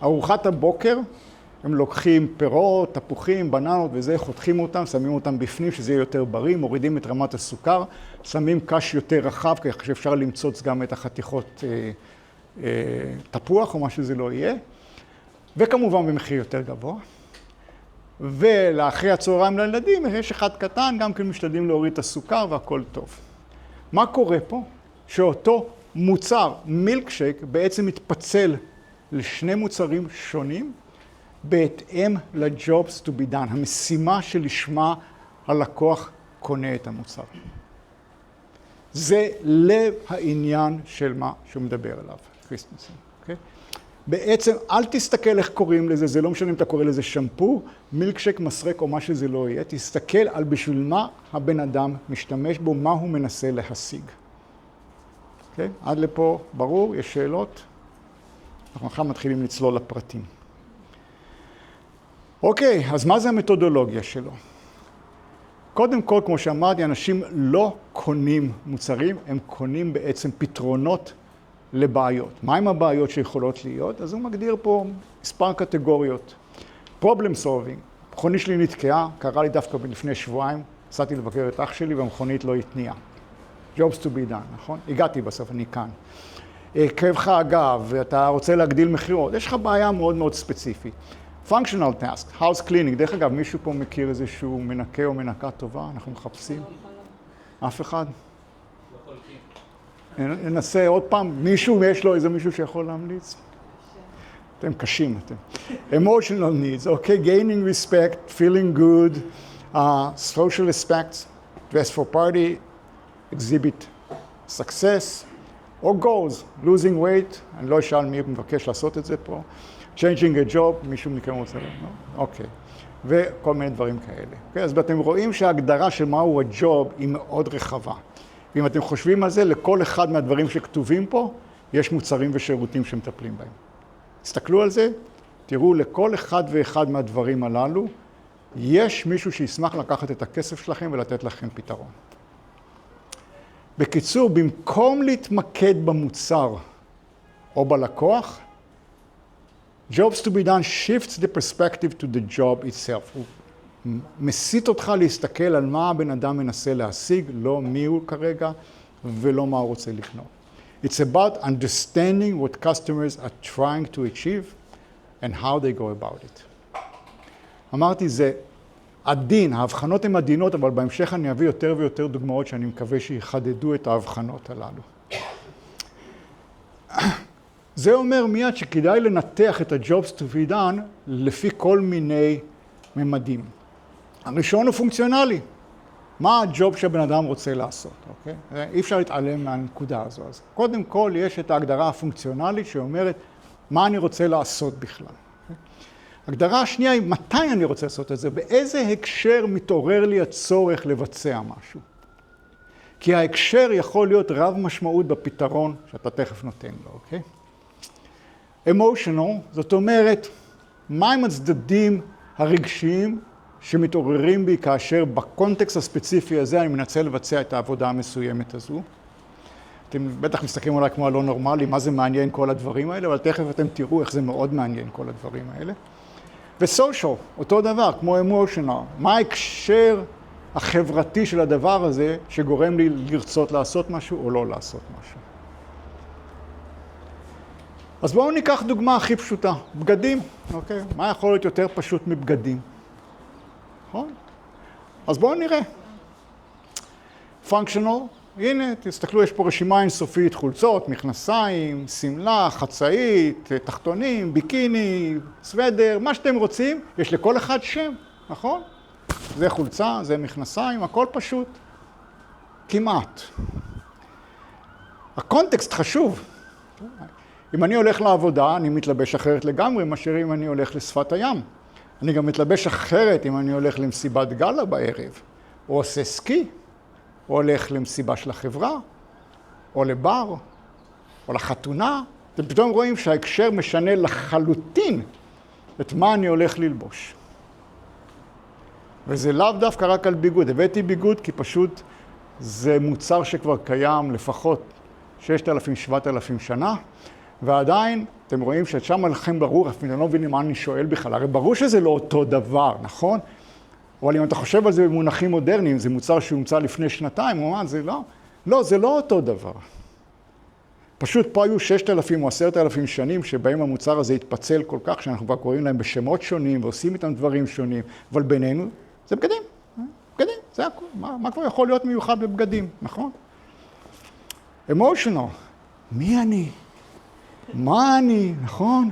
ארוחת הבוקר, הם לוקחים פירות, תפוחים, בננות וזה, חותכים אותם, שמים אותם בפנים שזה יהיה יותר בריא, מורידים את רמת הסוכר, שמים קש יותר רחב, כך שאפשר למצוץ גם את החתיכות תפוח או מה שזה לא יהיה, וכמובן במחיר יותר גבוה. ולאחרי הצהריים לילדים יש אחד קטן, גם כן משתדלים להוריד את הסוכר והכל טוב. מה קורה פה? שאותו מוצר, מילקשייק, בעצם מתפצל לשני מוצרים שונים, בהתאם ל-jobs to be done, המשימה שלשמה הלקוח קונה את המוצר. זה לב העניין של מה שהוא מדבר עליו, קריסטנסן, אוקיי? בעצם אל תסתכל איך קוראים לזה, זה לא משנה אם אתה קורא לזה שמפו, מילקשייק, מסרק או מה שזה לא יהיה, תסתכל על בשביל מה הבן אדם משתמש בו, מה הוא מנסה להשיג. אוקיי? עד לפה ברור, יש שאלות? אנחנו עכשיו מתחילים לצלול לפרטים. אוקיי, אז מה זה המתודולוגיה שלו? קודם כל, כמו שאמרתי, אנשים לא קונים מוצרים, הם קונים בעצם פתרונות לבעיות. מה עם הבעיות שיכולות להיות? אז הוא מגדיר פה מספר קטגוריות. Problem solving. המכונית שלי נתקעה, קרה לי דווקא לפני שבועיים, נסעתי לבקר את אח שלי והמכונית לא התניעה. Jobs to be done, נכון? הגעתי בסוף, אני כאן. כאב לך הגב, ואתה רוצה להגדיל מחירות, יש לך בעיה מאוד מאוד ספציפית. Functional task, house cleaning, דרך אגב, מישהו פה מכיר איזשהו מנקה או מנקה טובה? אנחנו מחפשים? אף אחד? ננסה עוד פעם, מישהו, יש לו איזה מישהו שיכול להמליץ? אתם קשים, אתם. Emotional needs, okay, gaining respect, feeling good, social aspects, dress for party, exhibit success, או goals, losing weight, אני לא אשאל מי מבקש לעשות את זה פה, changing a job, מישהו מכם רוצה לדעת, אוקיי, וכל מיני דברים כאלה. אוקיי? אז אתם רואים שההגדרה של מהו הג'וב היא מאוד רחבה. ואם אתם חושבים על זה, לכל אחד מהדברים שכתובים פה, יש מוצרים ושירותים שמטפלים בהם. תסתכלו על זה, תראו, לכל אחד ואחד מהדברים הללו, יש מישהו שישמח לקחת את הכסף שלכם ולתת לכם פתרון. בקיצור, במקום להתמקד במוצר או בלקוח, Jobs to be done shifts the perspective to the job itself. הוא מסית אותך להסתכל על מה הבן אדם מנסה להשיג, לא מי הוא כרגע ולא מה הוא רוצה לקנות. It's about understanding what customers are trying to achieve and how they go about it. אמרתי, זה עדין, ההבחנות הן עדינות, אבל בהמשך אני אביא יותר ויותר דוגמאות שאני מקווה שיחדדו את ההבחנות הללו. זה אומר מיד שכדאי לנתח את ה-Jobs to be done לפי כל מיני ממדים. הראשון הוא פונקציונלי. מה הג'וב שהבן אדם רוצה לעשות, אוקיי? אי אפשר להתעלם מהנקודה הזו. אז קודם כל יש את ההגדרה הפונקציונלית שאומרת מה אני רוצה לעשות בכלל. ההגדרה השנייה היא מתי אני רוצה לעשות את זה, באיזה הקשר מתעורר לי הצורך לבצע משהו. כי ההקשר יכול להיות רב משמעות בפתרון שאתה תכף נותן לו, אוקיי? emotional, זאת אומרת, מהם הצדדים הרגשיים שמתעוררים בי כאשר בקונטקסט הספציפי הזה אני מנסה לבצע את העבודה המסוימת הזו. אתם בטח מסתכלים אולי כמו הלא נורמלי, מה זה מעניין כל הדברים האלה, אבל תכף אתם תראו איך זה מאוד מעניין כל הדברים האלה. וסושיאל, אותו דבר, כמו אמושיונל, מה ההקשר החברתי של הדבר הזה שגורם לי לרצות לעשות משהו או לא לעשות משהו. אז בואו ניקח דוגמה הכי פשוטה, בגדים, אוקיי? מה יכול להיות יותר פשוט מבגדים? נכון? אז בואו נראה. functional, הנה, תסתכלו, יש פה רשימה אינסופית, חולצות, מכנסיים, סמלה, חצאית, תחתונים, ביקיני, סוודר, מה שאתם רוצים, יש לכל אחד שם, נכון? זה חולצה, זה מכנסיים, הכל פשוט. כמעט. הקונטקסט חשוב. אם אני הולך לעבודה, אני מתלבש אחרת לגמרי, מאשר אם אני הולך לשפת הים. אני גם מתלבש אחרת אם אני הולך למסיבת גאלה בערב, או עושה סקי, או הולך למסיבה של החברה, או לבר, או לחתונה. אתם פתאום רואים שההקשר משנה לחלוטין את מה אני הולך ללבוש. וזה לאו דווקא רק על ביגוד. הבאתי ביגוד כי פשוט זה מוצר שכבר קיים לפחות 6,000-7,000 שנה, ועדיין אתם רואים ששם לכם ברור, אפילו לא מבינים מה אני שואל בכלל. הרי ברור שזה לא אותו דבר, נכון? אבל אם אתה חושב על זה במונחים מודרניים, זה מוצר שהומצא לפני שנתיים, הוא אומר, זה לא. לא, זה לא אותו דבר. פשוט פה היו 6,000 או 10,000 שנים שבהם המוצר הזה התפצל כל כך, שאנחנו כבר קוראים להם בשמות שונים ועושים איתם דברים שונים, אבל בינינו זה בגדים. בגדים, זה הכול. מה כבר יכול להיות מיוחד בבגדים, נכון? emotional. מי אני? מה אני, נכון?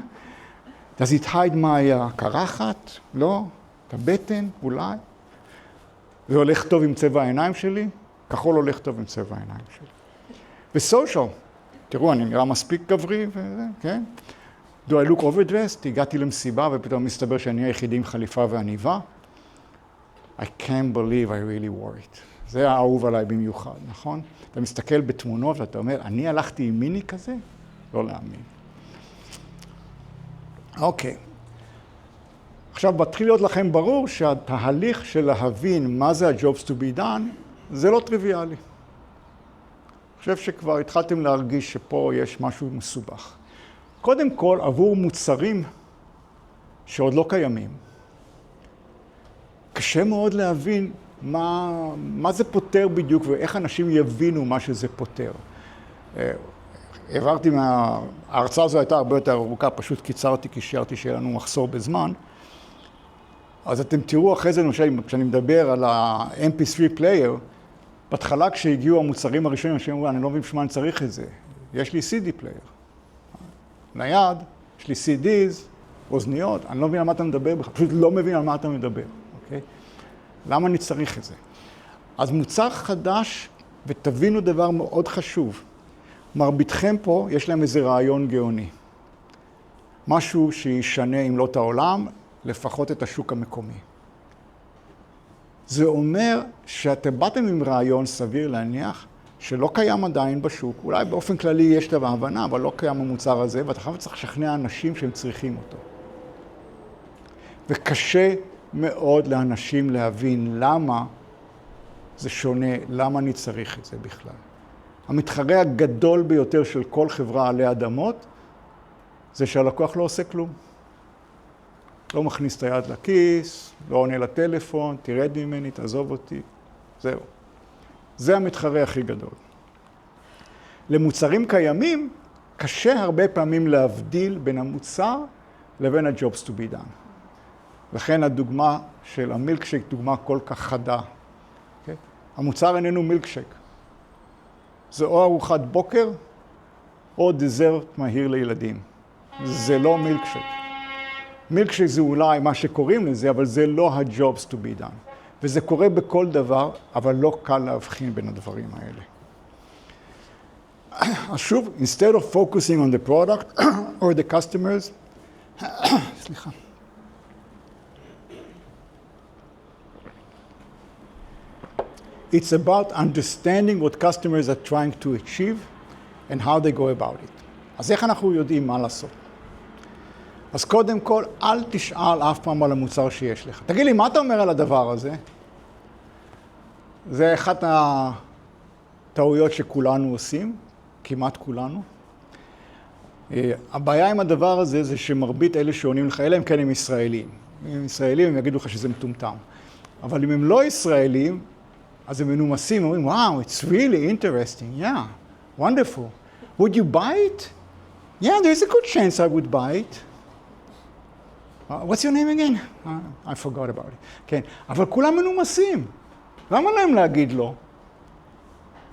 does it hide my קרחת? לא. את הבטן, אולי. זה הולך טוב עם צבע העיניים שלי? כחול הולך טוב עם צבע העיניים שלי. וסושיאל. תראו, אני נראה מספיק גברי וזה, כן? Do I look overdressed? הגעתי למסיבה ופתאום מסתבר שאני היחידי עם חליפה ועניבה. I can't believe I really wore it. זה האהוב עליי במיוחד, נכון? אתה מסתכל בתמונות ואתה אומר, אני הלכתי עם מיני כזה? לא להאמין. אוקיי. עכשיו, מתחיל להיות לכם ברור שהתהליך של להבין מה זה ה-jobs to be done, זה לא טריוויאלי. אני חושב שכבר התחלתם להרגיש שפה יש משהו מסובך. קודם כל, עבור מוצרים שעוד לא קיימים, קשה מאוד להבין מה זה פותר בדיוק ואיך אנשים יבינו מה שזה פותר. העברתי ההרצאה הזו הייתה הרבה יותר ארוכה, פשוט קיצרתי כי שיערתי שיהיה לנו מחסור בזמן. אז אתם תראו אחרי זה, למשל, כשאני מדבר על ה-MP3 פלייר, בהתחלה כשהגיעו המוצרים הראשונים, אנשים אמרו, אני לא מבין שמה אני צריך את זה. יש לי CD פלייר. נייד, יש לי CDs, אוזניות, אני לא מבין על מה אתה מדבר בכלל, פשוט לא מבין על מה אתה מדבר, אוקיי? למה אני צריך את זה? אז מוצר חדש, ותבינו דבר מאוד חשוב. מרביתכם פה, יש להם איזה רעיון גאוני. משהו שישנה, אם לא את העולם, לפחות את השוק המקומי. זה אומר שאתם באתם עם רעיון סביר להניח שלא קיים עדיין בשוק, אולי באופן כללי יש את ההבנה, אבל לא קיים המוצר הזה, ואתה חייב צריך לשכנע אנשים שהם צריכים אותו. וקשה מאוד לאנשים להבין למה זה שונה, למה אני צריך את זה בכלל. המתחרה הגדול ביותר של כל חברה עלי אדמות, זה שהלקוח לא עושה כלום. לא מכניס את היד לכיס, לא עונה לטלפון, תרד ממני, תעזוב אותי, זהו. זה המתחרה הכי גדול. למוצרים קיימים, קשה הרבה פעמים להבדיל בין המוצר לבין ה-jobs to be done. לכן הדוגמה של המילקשייק, דוגמה כל כך חדה. Okay? המוצר איננו מילקשייק. זה או ארוחת בוקר, או דזרט מהיר לילדים. זה לא מילקשייק. מילקשייק זה אולי מה שקוראים לזה, אבל זה לא ה-jobs to be done. וזה קורה בכל דבר, אבל לא קל להבחין בין הדברים האלה. אז שוב, instead of focusing on the product or the customers, סליחה. It's about understanding what customers are trying to achieve and how they go about it. אז איך אנחנו יודעים מה לעשות? אז קודם כל, אל תשאל אף פעם על המוצר שיש לך. תגיד לי, מה אתה אומר על הדבר הזה? זה אחת הטעויות שכולנו עושים, כמעט כולנו. הבעיה עם הדבר הזה זה שמרבית אלה שעונים לך, אלה הם כן הם ישראלים. אם הם ישראלים, הם יגידו לך שזה מטומטם. אבל אם הם לא ישראלים, אז הם מנומסים, אומרים, וואו, it's really interesting, yeah, wonderful. Would you buy it? Yeah, there's a good chance I would buy it. What's your name again? I forgot about it. כן, אבל כולם מנומסים. למה להם להגיד לא?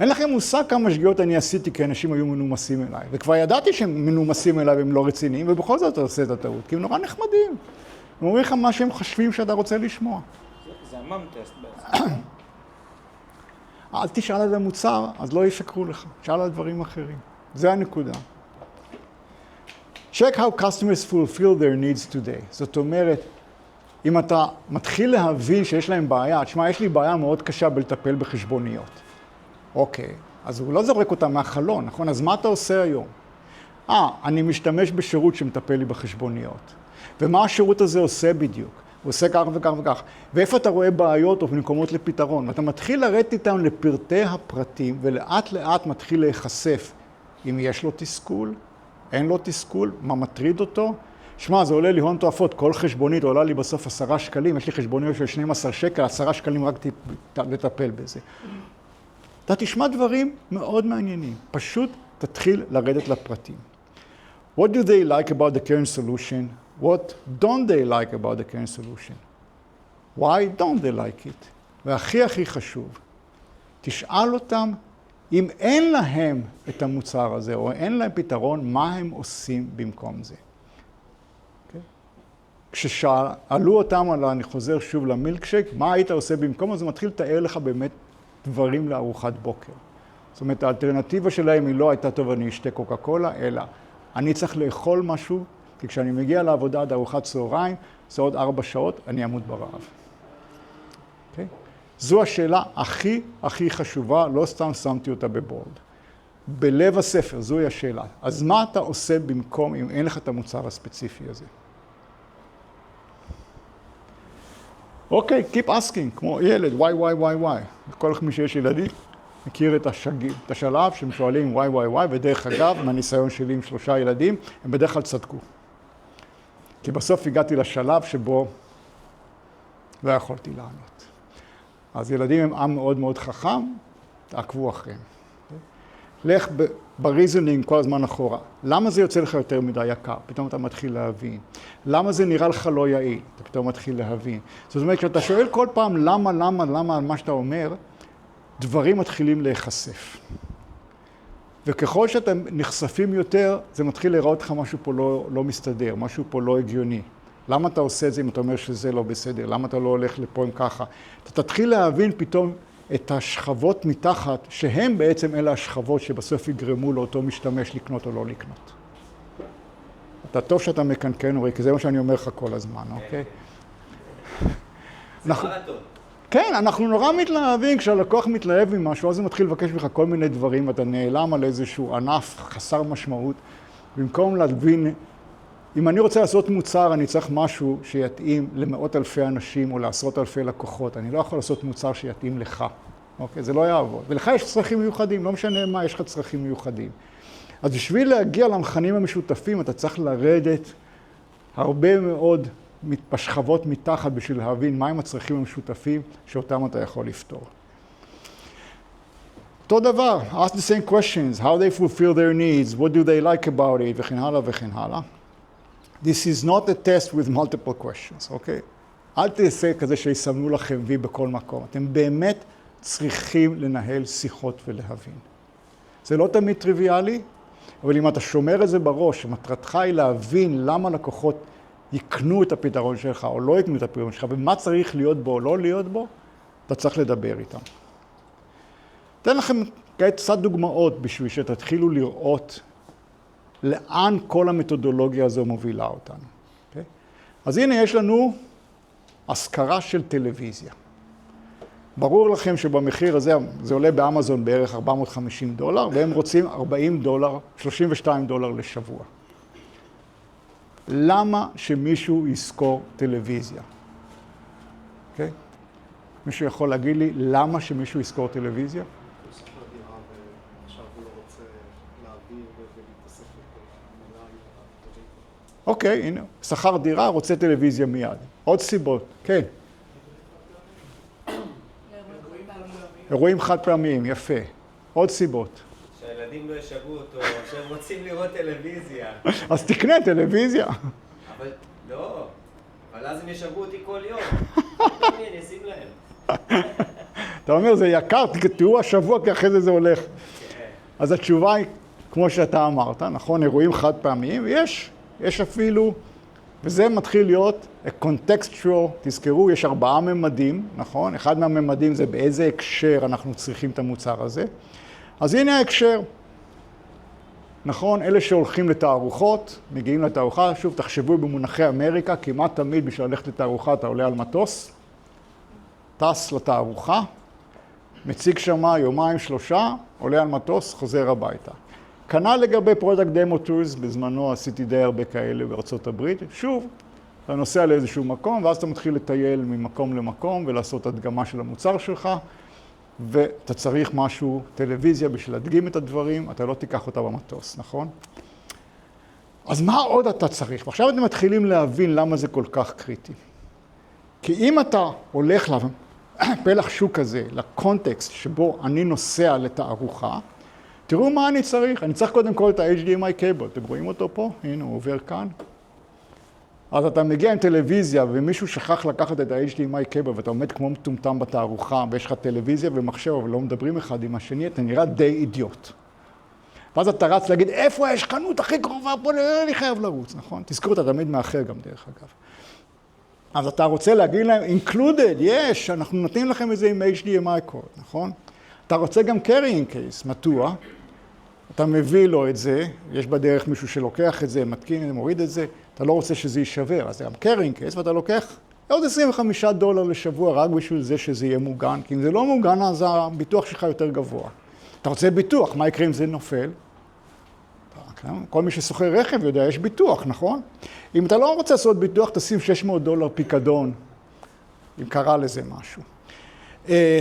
אין לכם מושג כמה שגיאות אני עשיתי כי אנשים היו מנומסים אליי. וכבר ידעתי שהם מנומסים אליי והם לא רציניים, ובכל זאת אתה עושה את הטעות, כי הם נורא נחמדים. הם אומרים לך מה שהם חושבים שאתה רוצה לשמוע. זה המם טסט בעצם. אל תשאל על המוצר, אז לא ישקרו לך. תשאל על דברים אחרים. זה הנקודה. Check how customers fulfill their needs today. זאת אומרת, אם אתה מתחיל להבין שיש להם בעיה, תשמע, יש לי בעיה מאוד קשה בלטפל בחשבוניות. אוקיי, אז הוא לא זורק אותה מהחלון, נכון? אז מה אתה עושה היום? אני משתמש בשירות שמטפל לי בחשבוניות. ומה השירות הזה עושה בדיוק? הוא עושה כך וכך וכך. ואיפה אתה רואה בעיות או במקומות לפתרון? ואתה מתחיל לרדת איתם לפרטי הפרטים, ולאט לאט מתחיל להיחשף אם יש לו תסכול, אין לו תסכול, מה מטריד אותו. שמע, זה עולה לי הון תועפות, כל חשבונית עולה לי בסוף 10 שקלים, יש לי חשבוניות של 12 שקל, 10 שקלים רק לטפל בזה. אתה תשמע דברים מאוד מעניינים, פשוט תתחיל לרדת לפרטים. What do they like about the current solution? What don't they like about the current solution? Why don't they like it? והכי הכי חשוב, תשאל אותם אם אין להם את המוצר הזה או אין להם פתרון, מה הם עושים במקום זה. Okay? כששאלו אותם אני חוזר שוב למילקשייק, מה היית עושה במקום, אז הוא מתחיל לתאר לך באמת דברים לארוחת בוקר. זאת אומרת, האלטרנטיבה שלהם היא לא הייתה טוב, אני אשתה קוקה קולה, אלא אני צריך לאכול משהו, כי כשאני מגיע לעבודה עד ארוחת צהריים, זה עוד 4 שעות, אני אמות ברעב. Okay? זו השאלה הכי הכי חשובה, לא סתם שמתי אותה בבורד. בלב הספר, זוהי השאלה. אז מה אתה עושה במקום אם אין לך את המוצר הספציפי הזה? אוקיי, keep asking, כמו ילד, why. כל מי שיש ילדים מכיר את השלב שהם שואלים why, ודרך אגב, מהניסיון שלי עם 3 ילדים, הם בדרך כלל צדקו. כי בסוף הגעתי לשלב שבו לא יכולתי לענות. אז ילדים הם עם מאוד מאוד חכם, תעקבו אחריהם. לך בריזנינג כל הזמן אחורה. למה זה יוצא לך יותר מדי יקר? פתאום אתה מתחיל להבין. למה זה נראה לך לא יעיל? אתה פתאום מתחיל להבין. זאת אומרת, כשאתה שואל כל פעם למה על מה שאתה אומר, דברים מתחילים להיחשף. וככל שאתם נחשפים יותר, זה מתחיל להיראות לך משהו פה לא מסתדר, משהו פה לא הגיוני. למה אתה עושה את זה אם אתה אומר שזה לא בסדר? למה אתה לא הולך לפה עם ככה? אתה תתחיל להבין פתאום את השכבות מתחת, שהן בעצם אלה השכבות שבסוף יגרמו לאותו משתמש לקנות או לא לקנות. אתה טוב שאתה מקנקן, אורי, כי זה מה שאני אומר לך כל הזמן, אוקיי? זה מרתון. כן, אנחנו נורא מתלהבים, כשהלקוח מתלהב ממשהו, אז הוא מתחיל לבקש ממך כל מיני דברים, ואתה נעלם על איזשהו ענף חסר משמעות, במקום להבין, אם אני רוצה לעשות מוצר, אני צריך משהו שיתאים למאות אלפי אנשים או לעשרות אלפי לקוחות. אני לא יכול לעשות מוצר שיתאים לך, אוקיי? זה לא יעבוד. ולך יש צרכים מיוחדים, לא משנה מה, יש לך צרכים מיוחדים. אז בשביל להגיע למכנים המשותפים, אתה צריך לרדת הרבה מאוד בשכבות מתחת בשביל להבין מהם הצרכים המשותפים שאותם אתה יכול לפתור. אותו דבר, ask the same questions, how they fulfill their needs, what do they like about it, וכן הלאה וכן הלאה. This is not a test with multiple questions, אוקיי? אל תעשה כזה שיסמנו לכם וי בכל מקום. אתם באמת צריכים לנהל שיחות ולהבין. זה לא תמיד טריוויאלי, אבל אם אתה שומר את זה בראש, מטרתך היא להבין למה לקוחות יקנו את הפתרון שלך או לא יקנו את הפתרון שלך, ומה צריך להיות בו או לא להיות בו, אתה צריך לדבר איתם. אתן לכם קצת דוגמאות בשביל שתתחילו לראות לאן כל המתודולוגיה הזו מובילה אותנו. Okay? אז הנה יש לנו השכרה של טלוויזיה. ברור לכם שבמחיר הזה, זה עולה באמזון בערך $450, והם רוצים $40, $32 לשבוע. למה שמישהו יזכור טלוויזיה? אוקיי? מישהו יכול להגיד לי למה שמישהו יזכור טלוויזיה? הוא שכר דירה ועכשיו הוא לא רוצה להעביר ולהתאסף לכל. אוקיי, הנה, שכר דירה, רוצה טלוויזיה מיד. עוד סיבות, כן. אירועים חד פעמיים, יפה. עוד סיבות. שהילדים לא ישגעו אותו, שהם רוצים לראות טלוויזיה. אז תקנה טלוויזיה. אבל לא, אבל אז הם ישגעו אותי כל יום. אני אשים להם. אתה אומר, זה יקר, תראו השבוע, כי אחרי זה הולך. אז התשובה היא, כמו שאתה אמרת, נכון, אירועים חד פעמיים, יש אפילו, וזה מתחיל להיות contextual, תזכרו, יש 4 ממדים, נכון? אחד מהממדים זה באיזה הקשר אנחנו צריכים את המוצר הזה. אז הנה ההקשר. נכון, אלה שהולכים לתערוכות, מגיעים לתערוכה, שוב, תחשבו במונחי אמריקה, כמעט תמיד בשביל ללכת לתערוכה אתה עולה על מטוס, טס לתערוכה, מציג שמה 2-3, עולה על מטוס, חוזר הביתה. כנ"ל לגבי פרודקט דמו טורס, בזמנו עשיתי די הרבה כאלה בארצות הברית. שוב, אתה נוסע לאיזשהו מקום, ואז אתה מתחיל לטייל ממקום למקום ולעשות הדגמה של המוצר שלך, ואתה צריך משהו, טלוויזיה, בשביל להדגים את הדברים, אתה לא תיקח אותה במטוס, נכון? אז מה עוד אתה צריך? ועכשיו אתם מתחילים להבין למה זה כל כך קריטי. כי אם אתה הולך לפלח שוק הזה, לקונטקסט שבו אני נוסע לתערוכה, תראו מה אני צריך. אני צריך קודם כל את ה-HDMI cable. אתם רואים אותו פה? הנה, הוא עובר כאן. אז אתה מגיע עם טלוויזיה ומישהו שכח לקחת את ה-HDMI cable ואתה עומד כמו מטומטם בתערוכה ויש לך טלוויזיה ומחשב ולא מדברים אחד עם השני, אתה נראה די אידיוט. ואז אתה רץ להגיד, איפה יש חנות הכי קרובה פה? אני חייב לרוץ, נכון? תזכרו, אתה תמיד מאחר גם דרך אגב. אז אתה רוצה להגיד להם, included, יש, אנחנו נותנים לכם את זה עם HDMI code, נכון? אתה רוצה גם carrying case, מדוע? אתה מביא לו את זה, יש בדרך מישהו שלוקח את זה, מתקין את זה, מוריד את זה, אתה לא רוצה שזה יישבר, אז זה גם carrying case, ואתה לוקח עוד $25 לשבוע רק בשביל זה שזה יהיה מוגן, כי אם זה לא מוגן, אז הביטוח שלך יותר גבוה. אתה רוצה ביטוח, מה יקרה אם זה נופל? כל מי שסוחר רכב יודע, יש ביטוח, נכון? אם אתה לא רוצה לעשות ביטוח, תשים $600 פיקדון, אם קרה לזה משהו.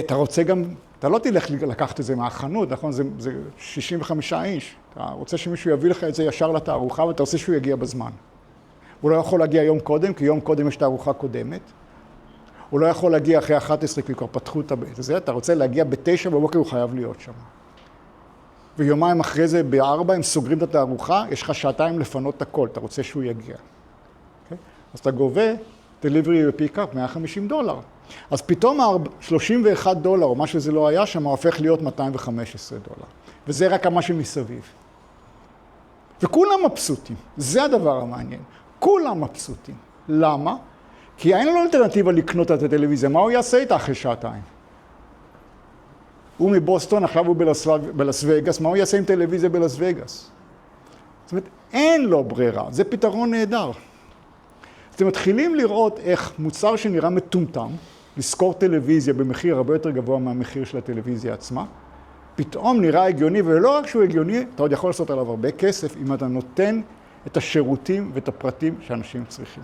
אתה רוצה גם, אתה לא תלך לקחת את זה מהחנות, נכון? זה 65 איש. אתה רוצה שמישהו יביא לך את זה ישר לתערוכה, ואתה רוצה שהוא יגיע בזמן. הוא לא יכול להגיע יום קודם, כי יום קודם יש תערוכה קודמת. הוא לא יכול להגיע אחרי 11, כי כבר פתחו את זה. אתה רוצה להגיע ב9 בבוקר, הוא חייב להיות שם. ויומיים אחרי זה, ב4, הם סוגרים את התערוכה, יש לך שעתיים לפנות את הכל, אתה רוצה שהוא יגיע. Okay? אז אתה גובה, delivery ופיקאפ, $150. אז פתאום $31, או מה שזה לא היה שם, הופך להיות $215. וזה רק מה שמסביב. וכולם מבסוטים, זה הדבר המעניין. כולם מבסוטים. למה? כי אין לו אלטרנטיבה לקנות את הטלוויזיה, מה הוא יעשה איתה אחרי שעתיים? הוא מבוסטון, עכשיו הוא בלס וגאס, מה הוא יעשה עם טלוויזיה בלס וגאס? זאת אומרת, אין לו ברירה, זה פתרון נהדר. אז אתם מתחילים לראות איך מוצר שנראה מטומטם, לשכור טלוויזיה במחיר הרבה יותר גבוה מהמחיר של הטלוויזיה עצמה, פתאום נראה הגיוני, ולא רק שהוא הגיוני, אתה עוד יכול לעשות עליו הרבה כסף, אם אתה נותן את השירותים ואת הפרטים שאנשים צריכים.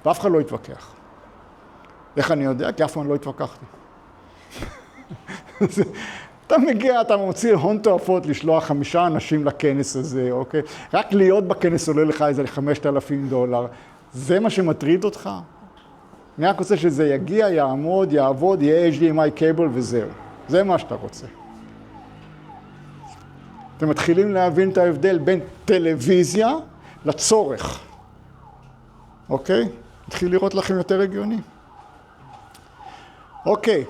ואף אחד לא יתווכח. איך אני יודע? כי אף פעם לא התווכחתי. אתה מגיע, אתה מוציא הון תועפות לשלוח 5 אנשים לכנס הזה, אוקיי? רק להיות בכנס עולה לך איזה $5,000. זה מה שמטריד אותך? אני רק רוצה שזה יגיע, יעמוד, יעבוד, יהיה HDMI cable וזהו. זה מה שאתה רוצה. אתם מתחילים להבין את ההבדל בין טלוויזיה לצורך. אוקיי? מתחיל לראות לכם יותר הגיוני. אוקיי.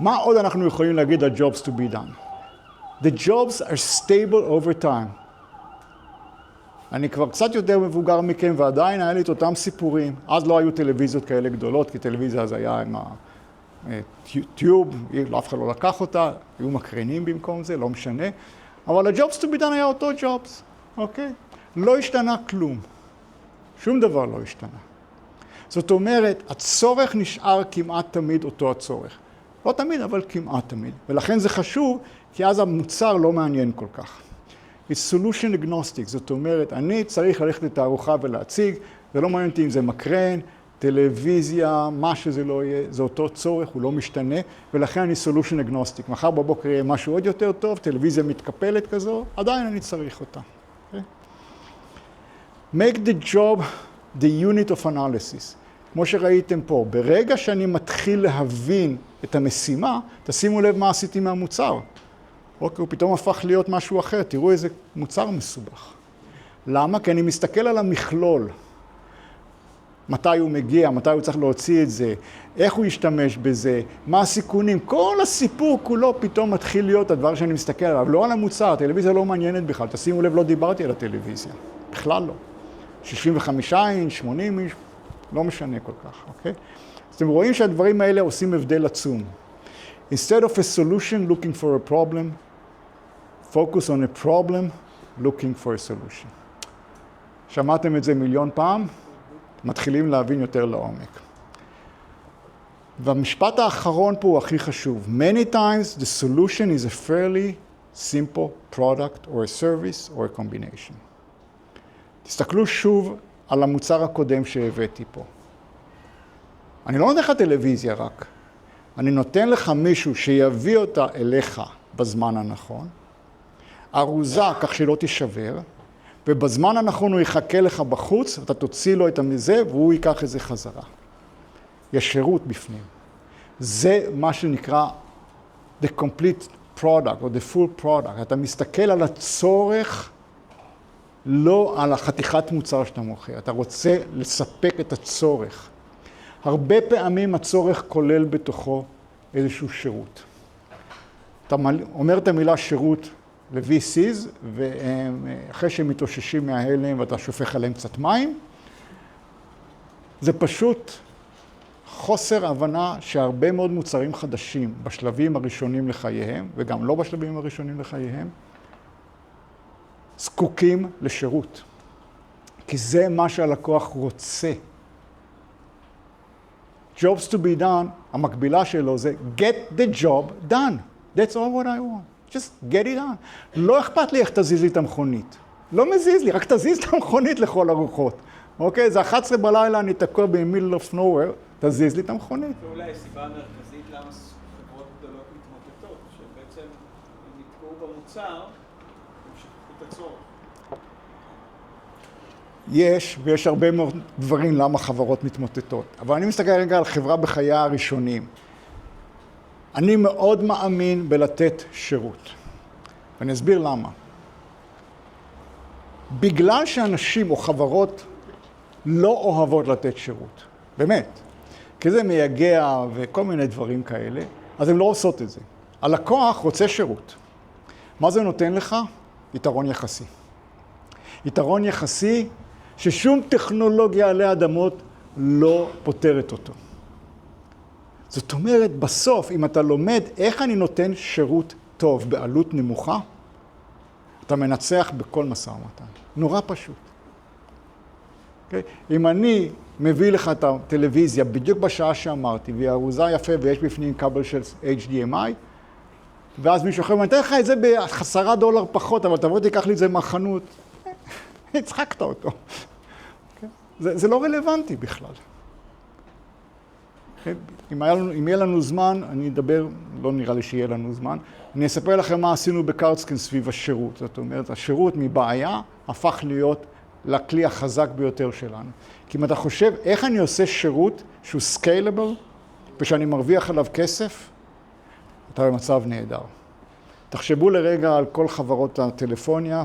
מה עוד אנחנו יכולים להגיד על jobs to be done? The jobs are stable over time. אני כבר קצת יותר מבוגר מכם, ועדיין היה לי את אותם סיפורים. אז לא היו טלוויזיות כאלה גדולות, כי טלוויזיה אז היה עם הטיוב, אף אחד לא לקח אותה, היו מקרנים במקום זה, לא משנה. אבל ה-jobs to be done היה אותו jobs, אוקיי? לא השתנה כלום. שום דבר לא השתנה. זאת אומרת, הצורך נשאר כמעט תמיד אותו הצורך. לא תמיד, אבל כמעט תמיד. ולכן זה חשוב, כי אז המוצר לא מעניין כל כך. It's solution agnostic, זאת אומרת, אני צריך ללכת לתערוכה ולהציג, זה לא מעניין אותי אם זה מקרן, טלוויזיה, מה שזה לא יהיה, זה אותו צורך, הוא לא משתנה, ולכן אני solution agnostic. מחר בבוקר יהיה משהו עוד יותר טוב, טלוויזיה מתקפלת כזו, עדיין אני צריך אותה. Okay? Make the job the unit of analysis. כמו שראיתם פה, ברגע שאני מתחיל להבין את המשימה, תשימו לב מה עשיתי מהמוצר. אוקיי, הוא פתאום הפך להיות משהו אחר, תראו איזה מוצר מסובך. למה? כי אני מסתכל על המכלול. מתי הוא מגיע, מתי הוא צריך להוציא את זה, איך הוא ישתמש בזה, מה הסיכונים, כל הסיפור כולו פתאום מתחיל להיות הדבר שאני מסתכל עליו, לא על המוצר, הטלוויזיה לא מעניינת בכלל, תשימו לב, לא דיברתי על הטלוויזיה, בכלל לא. 65 אינץ', 80 אינץ', לא משנה כל כך, אוקיי? אז אתם רואים שהדברים האלה עושים הבדל עצום. Instead of a solution looking for a problem, focus on a problem looking for a solution. שמעתם את זה מיליון פעם? מתחילים להבין יותר לעומק. והמשפט האחרון פה הוא הכי חשוב. Many times the solution is a fairly simple product or a service or a combination. תסתכלו שוב על המוצר הקודם שהבאתי פה. אני לא נותן לך טלוויזיה רק. אני נותן לך מישהו שיביא אותה אליך בזמן הנכון, ארוזה כך שלא תישבר, ובזמן הנכון הוא יחכה לך בחוץ, אתה תוציא לו את המזה והוא ייקח את זה חזרה. יש שירות בפנים. זה מה שנקרא the complete product או the full product. אתה מסתכל על הצורך, לא על החתיכת מוצר שאתה מוכר. אתה רוצה לספק את הצורך. הרבה פעמים הצורך כולל בתוכו איזשהו שירות. אתה אומר את המילה שירות ל-VCs, ואחרי שהם מתאוששים מההלם ואתה שופך עליהם קצת מים, זה פשוט חוסר הבנה שהרבה מאוד מוצרים חדשים בשלבים הראשונים לחייהם, וגם לא בשלבים הראשונים לחייהם, זקוקים לשירות. כי זה מה שהלקוח רוצה. Jobs to be done, המקבילה שלו זה get the job done. That's all what I want. Just get it done. לא אכפת לי איך תזיז לי את המכונית. לא מזיז לי, רק תזיז את המכונית לכל הרוחות. אוקיי? זה 11 בלילה, אני תקוע ב-middle of nowhere, תזיז לי את המכונית. ואולי הסיבה המרכזית למה חברות גדולות מתמוטטות, שבעצם הם נתקעו במוצר, הם שכחו את הצורך. ויש הרבה מאוד דברים למה חברות מתמוטטות. אבל אני מסתכל רגע על חברה בחיי הראשונים. אני מאוד מאמין בלתת שירות. ואני אסביר למה. בגלל שאנשים או חברות לא אוהבות לתת שירות. באמת. כי זה מייגע וכל מיני דברים כאלה, אז הן לא עושות את זה. הלקוח רוצה שירות. מה זה נותן לך? יתרון יחסי. יתרון יחסי ששום טכנולוגיה עלי אדמות לא פותרת אותו. זאת אומרת, בסוף, אם אתה לומד איך אני נותן שירות טוב בעלות נמוכה, אתה מנצח בכל משא ומתן. נורא פשוט. Okay? אם אני מביא לך את הטלוויזיה בדיוק בשעה שאמרתי, והיא ארוזה יפה ויש בפנים כבל של HDMI, ואז מישהו אחר, אני אתן לך את זה $10 פחות, אבל תבוא תיקח לי את זה מהחנות, הצחקת אותו. Okay? זה לא רלוונטי בכלל. אם יהיה לנו זמן, אני אדבר, לא נראה לי שיהיה לנו זמן, אני אספר לכם מה עשינו בקרסקין סביב השירות. זאת אומרת, השירות מבעיה הפך להיות לכלי החזק ביותר שלנו. כי אם אתה חושב, איך אני עושה שירות שהוא סקיילבל, ושאני מרוויח עליו כסף, אתה במצב נהדר. תחשבו לרגע על כל חברות הטלפוניה,